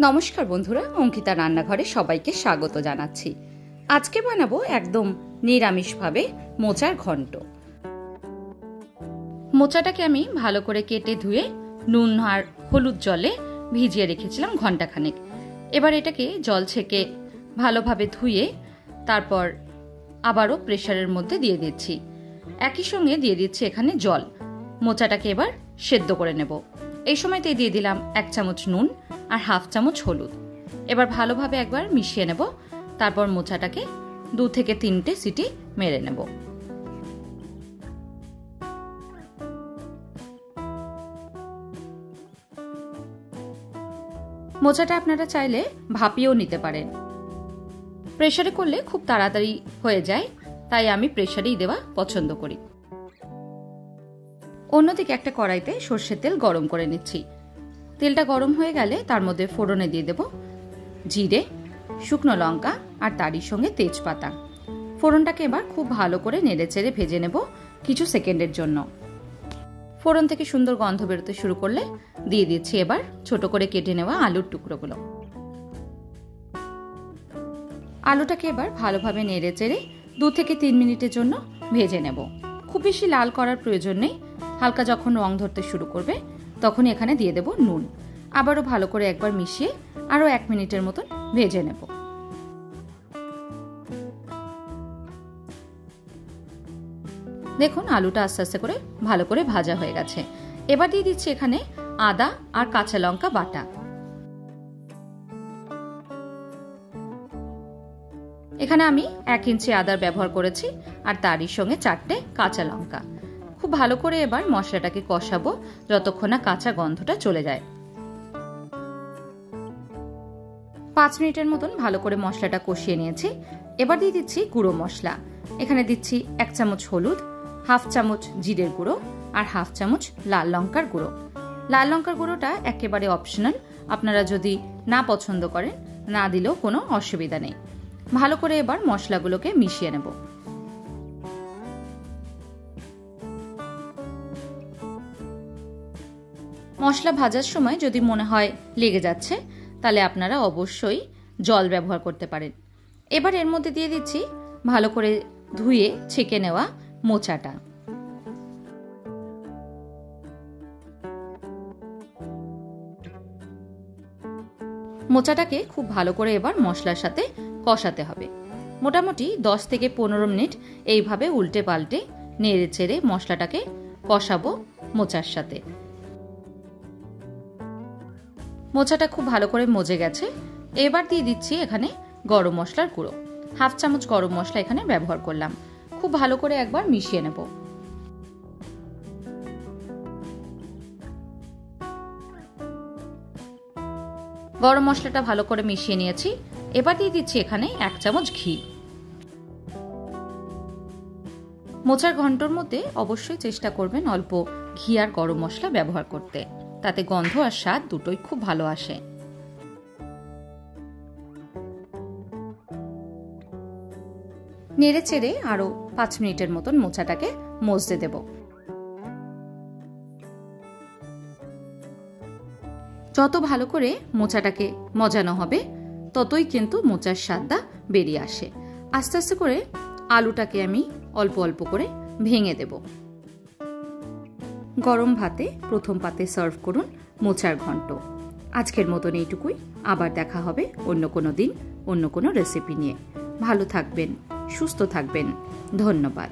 নমস্কার বন্ধুরা, অঙ্কিতা রান্নাঘরে সবাইকে স্বাগত জানাচ্ছি। আজকে বানাবো একদম নিরামিষভাবে মোচার ঘন্ট। মোচাটাকে আমি ভালো করে কেটে ধুয়ে নুন আর হলুদ জলে ভিজিয়ে রেখেছিলাম ঘন্টাখানেক। এবার এটাকে জল ছেঁকে ভালোভাবে ধুয়ে তারপর আবারও প্রেসারের মধ্যে দিয়ে দিচ্ছি। একই সঙ্গে দিয়ে দিচ্ছি এখানে জল। মোচাটাকে এবার সেদ্ধ করে নেব। এই সময়তে দিয়ে দিলাম 1 চামচ নুন আর হাফ চামচ হলুদ। এবার ভালোভাবে একবার মিশিয়ে নেব। তারপর মোচাটাকে 2 থেকে 3টে সিটি মেরে নেব। মোচাটা আপনারা চাইলে ভাপিয়েও নিতে পারেন। প্রেসারে করলে খুব তাড়াতাড়ি হয়ে যায়, তাই আমি প্রেসারেই দেওয়া পছন্দ করি। অন্যদিকে একটা কড়াইতে সর্ষের তেল গরম করে নিচ্ছি। তেলটা গরম হয়ে গেলে তার মধ্যে ফোড়নে দিয়ে দেব জিরে, শুকনো লঙ্কা আর তারই সঙ্গে তেজপাতা। ফোড়নটাকে এবার খুব ভালো করে নেড়েচেড়ে ভেজে নেব কিছু সেকেন্ডের জন্য। ফোড়ন থেকে সুন্দর গন্ধ বেরোতে শুরু করলে দিয়ে দিচ্ছি এবার ছোট করে কেটে নেওয়া আলুর টুকরোগুলো। আলুটাকে এবার ভালোভাবে নেড়েচেড়ে 2 থেকে 3 মিনিটের জন্য ভেজে নেব। খুব বেশি লাল করার প্রয়োজন নেই। হালকা যখন রং ধরতে শুরু করবে তখন এখানে দিয়ে দেব নুন। আবারও ভালো করে একবার মিশিয়ে আরও 1 মিনিটের মতন ভেজে নেব। দেখুন আলুটা আস্তে আস্তে করে ভালো করে ভাজা হয়ে গেছে। এবার দিয়ে দিচ্ছি এখানে আদা আর কাঁচা লঙ্কা বাটা। এখানে আমি 1 ইঞ্চি আদার ব্যবহার করেছি আর তারই সঙ্গে 4টে কাঁচা লঙ্কা। খুব ভালো করে এবার মশলাটাকে কষাবো যতক্ষণ না কাঁচা গন্ধটা চলে যায়। 5 মিনিটের মতন ভালো করে মশলাটা কষিয়ে নিয়েছি। এবার দিয়ে দিচ্ছি গুঁড়ো মশলা। এখানে দিচ্ছি 1 চামচ হলুদ, হাফ চামচ জিরের গুঁড়ো আর হাফ চামচ লাল লঙ্কার গুঁড়ো। লাল লঙ্কার গুঁড়োটা একেবারে অপশনাল, আপনারা যদি না পছন্দ করেন না দিলেও কোনো অসুবিধা নেই। ভালো করে এবার মশলাগুলোকে মিশিয়ে নেব। মশলা ভাজার সময় যদি মনে হয় লেগে যাচ্ছে তাহলে আপনারা অবশ্যই জল ব্যবহার করতে পারেন। এবার এর মধ্যে দিয়ে দিচ্ছি ভালো করে ধুয়ে ছেঁকে নেওয়া মোচাটা। মোচাটাকে খুব ভালো করে এবার মশলার সাথে কষাতে হবে। মোটামুটি 10 থেকে 15 মিনিট এইভাবে উল্টে পাল্টে নেড়ে চেড়ে মশলাটাকে কষাবো মোচার সাথে। মোচাটা খুব ভালো করে মজে গেছে। এবার দিয়ে দিচ্ছি এখানে গরম মশলার গুঁড়ো। হাফ চামচ গরম মশলা এখানে ব্যবহার করলাম। খুব ভালো করে একবার মিশিয়ে নেব। গরম মশলাটা ভালো করে মিশিয়ে নিয়েছি। এবার দিয়ে দিচ্ছি এখানে 1 চামচ ঘি। মোচার ঘন্টর মধ্যে অবশ্যই চেষ্টা করবেন অল্প ঘি আর গরম মশলা ব্যবহার করতে, তাতে গন্ধ আর স্বাদ দুটোই খুব ভালো আসে। নেড়ে চেড়ে আরো 5 মিনিটের মতন মোচাটাকে মজতে দেব। যত ভালো করে মোচাটাকে মজানো হবে ততই কিন্তু মোচার স্বাদটা বেরিয়ে আসে। আস্তে আস্তে করে আলুটাকে আমি অল্প অল্প করে ভেঙে দেব। গরম ভাতে প্রথম পাতে সার্ভ করুন মোচার ঘন্ট। আজকের মতন এইটুকুই। আবার দেখা হবে অন্য কোনো দিন অন্য কোনো রেসিপি নিয়ে। ভালো থাকবেন, সুস্থ থাকবেন। ধন্যবাদ।